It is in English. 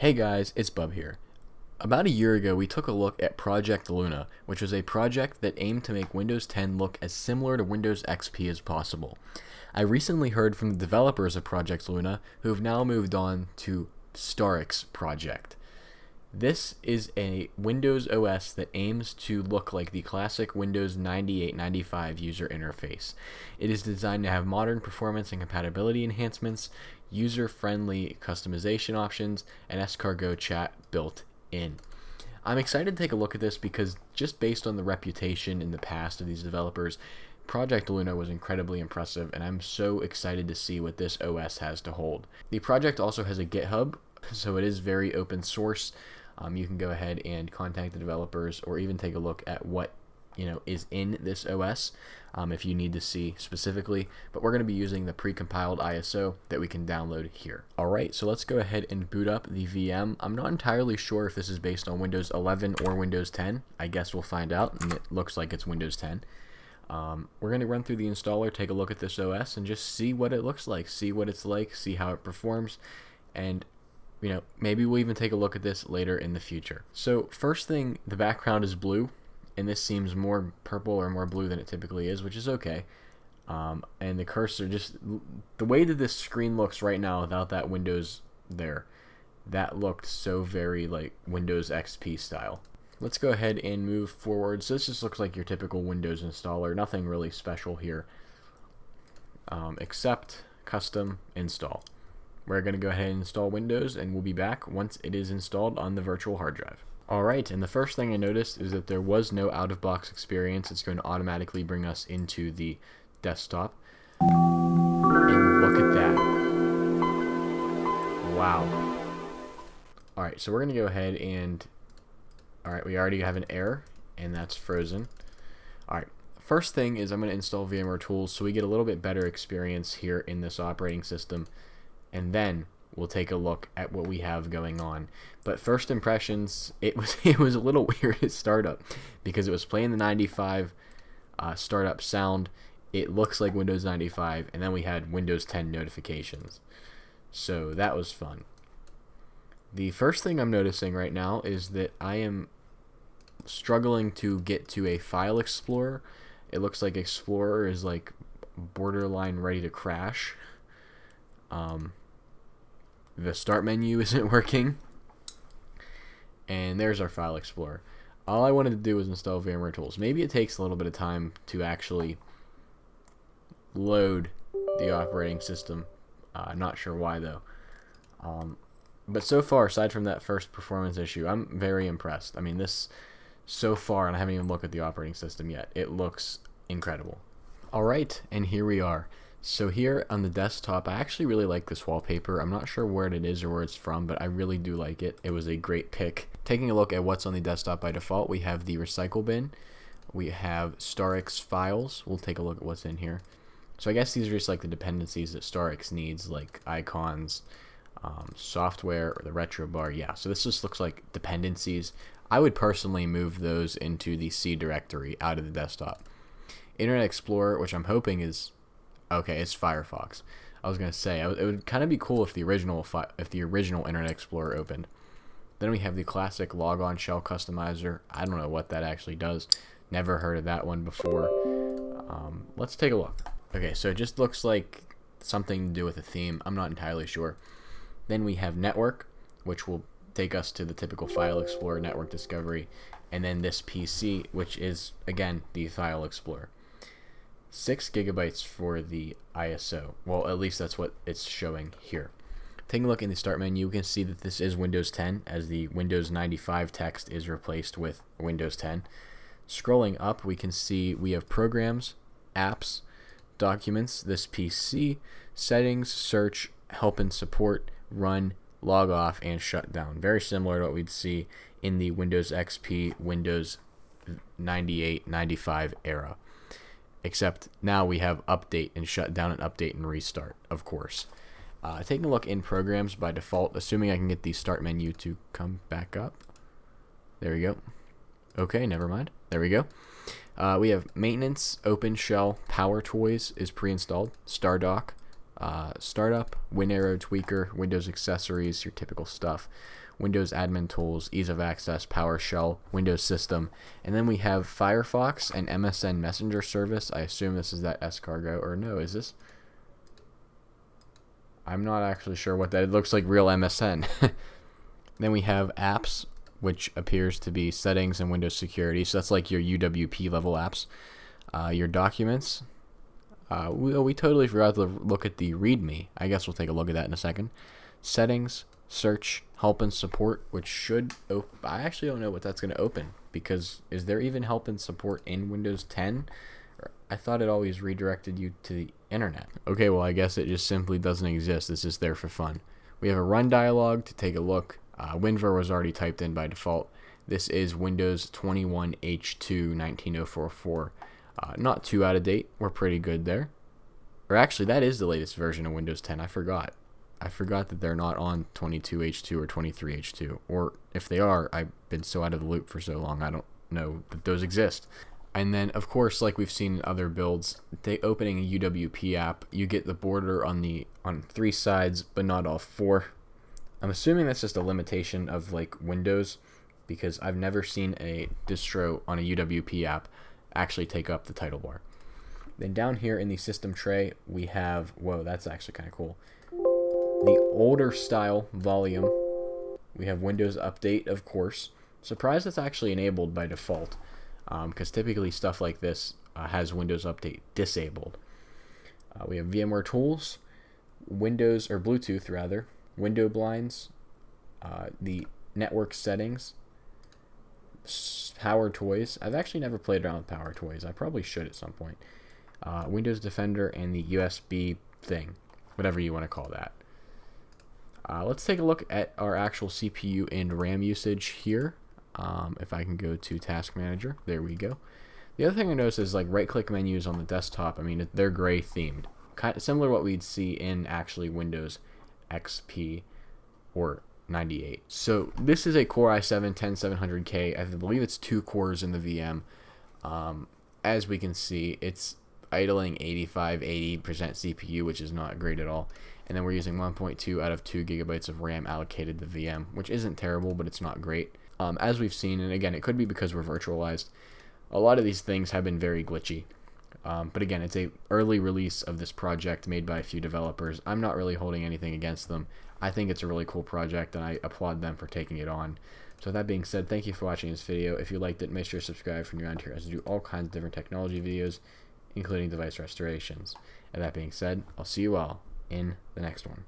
Hey guys, it's Bub here. About a year ago, we took a look at Project Luna, which was a project that aimed to make Windows 10 look as similar to Windows XP as possible. I recently heard from the developers of Project Luna, who have now moved on to Starix Project. This is a Windows OS that aims to look like the classic Windows 98-95 user interface. It is designed to have modern performance and compatibility enhancements, user-friendly customization options, and escargot chat built in. I'm excited to take a look at this because just based on the reputation in the past of these developers, Project Luna was incredibly impressive, and I'm so excited to see what this OS has to hold. The project also has a GitHub, so it is very open source. You can go ahead and contact the developers or even take a look at what is in this OS if you need to see specifically, but we're going to be using the pre-compiled ISO that we can download here. Alright, so let's go ahead and boot up the VM. I'm not entirely sure if this is based on Windows 11 or Windows 10. I guess we'll find out, and it looks like it's Windows 10. We're going to run through the installer, take a look at this OS, and just see what it looks like, see what it's like, see how it performs, and maybe we'll even take a look at this later in the future. So first thing, the background is blue, and this seems more purple or more blue than it typically is, which is okay. And the cursor, just the way that this screen looks right now without that Windows there, that looked so very like Windows XP style. Let's go ahead and move forward. So this just looks like your typical Windows installer, nothing really special here, except custom install. We're going to go ahead and install Windows, and we'll be back once it is installed on the virtual hard drive. Alright, and the first thing I noticed is that there was no out-of-box experience. It's going to automatically bring us into the desktop. And look at that. Wow. Alright, so we're going to go ahead and... Alright, we already have an error, and that's frozen. Alright, first thing is I'm going to install VMware Tools so we get a little bit better experience here in this operating system. And then we'll take a look at what we have going on. But first impressions, it was a little weird at startup because it was playing the 95 startup sound. It looks like Windows 95, and then we had Windows 10 notifications. So that was fun. The first thing I'm noticing right now is that I am struggling to get to a file explorer. It looks like Explorer is like borderline ready to crash. The start menu isn't working, and there's our file explorer. All I wanted to do was install VMware Tools. Maybe it takes a little bit of time to actually load the operating system. Not sure why though. But so far, aside from that first performance issue, I'm very impressed. I mean, this so far, and I haven't even looked at the operating system yet, it looks incredible. Alright, and here we are. So here on the desktop, I actually really like this wallpaper. I'm not sure where it is or where it's from, but I really do like it. It was a great pick. Taking a look at what's on the desktop by default, we have the recycle bin. We have Starix files. We'll take a look at what's in here. So I guess these are just like the dependencies that Starix needs, like icons, software, or the retro bar. Yeah, so this just looks like dependencies. I would personally move those into the C directory out of the desktop. Internet Explorer, which I'm hoping is... Okay, it's Firefox. I was gonna say it would kind of be cool if the original Internet Explorer opened. Then we have the classic logon shell customizer. I don't know what that actually does. Never heard of that one before. Let's take a look. Okay, so it just looks like something to do with a theme. I'm not entirely sure. Then we have network, which will take us to the typical file explorer network discovery, and then this PC, which is again the file explorer. 6 gigabytes for the ISO. Well, at least that's what it's showing here. Taking a look in the start menu, you can see that this is Windows 10, as the Windows 95 text is replaced with Windows 10. Scrolling up, we can see we have programs, apps, documents, this PC, settings, search, help and support, run, log off, and shut down. Very similar to what we'd see in the Windows XP, Windows 98, 95 era. Except now we have update and shut down and update and restart, of course. Taking a look in programs by default, assuming I can get the start menu to come back up. There we go. Okay, never mind. There we go. We have maintenance, OpenShell, PowerToys is pre-installed, StarDock, startup, WinArrow tweaker, Windows accessories, your typical stuff, Windows admin tools, ease of access, PowerShell, Windows system, and then we have Firefox and MSN Messenger service. I assume this is that escargot, or no, is this? I'm not actually sure what that. It looks like real MSN. Then we have apps, which appears to be settings and Windows security. So that's like your UWP level apps. Your documents. We totally forgot to look at the README. I guess we'll take a look at that in a second. Settings, search, help and support, which should open. I actually don't know what that's going to open, because is there even help and support in Windows 10? I thought it always redirected you to the internet. Okay, well, I guess it just simply doesn't exist. It's just there for fun. We have a run dialog to take a look. WinVer was already typed in by default. This is Windows 21H2 19044. Not too out of date. We're pretty good there. Or actually, that is the latest version of Windows 10. I forgot that they're not on 22H2 or 23H2. Or if they are, I've been so out of the loop for so long, I don't know that those exist. And then, of course, like we've seen in other builds, opening a UWP app, you get the border on 3 sides, but not all 4. I'm assuming that's just a limitation of like Windows, because I've never seen a distro on a UWP app actually take up the title bar. Then down here in the system tray, we have, whoa, that's actually kind of cool, the older style volume. We have Windows Update, of course. Surprised it's actually enabled by default, because typically stuff like this has Windows Update disabled. We have VMware Tools, Windows, or Bluetooth rather, window blinds, the network settings, Power Toys. I've actually never played around with Power Toys. I probably should at some point. Windows Defender, and the USB thing, whatever you want to call that. Let's take a look at our actual CPU and RAM usage here. If I can go to Task Manager, there we go. The other thing I noticed is like right-click menus on the desktop. I mean, they're gray themed, kind of similar to what we'd see in actually Windows XP or 98. So this is a Core i7-10700K. I believe it's 2 cores in the VM. As we can see, it's idling 85-80% CPU, which is not great at all. And then we're using 1.2 out of 2 gigabytes of RAM allocated to VM, which isn't terrible, but it's not great. As we've seen, and again, it could be because we're virtualized, a lot of these things have been very glitchy. But again, it's a early release of this project made by a few developers. I'm not really holding anything against them. I think it's a really cool project, and I applaud them for taking it on. So with that being said, thank you for watching this video. If you liked it, make sure to subscribe from around here as I do all kinds of different technology videos, including device restorations. And that being said, I'll see you all in the next one.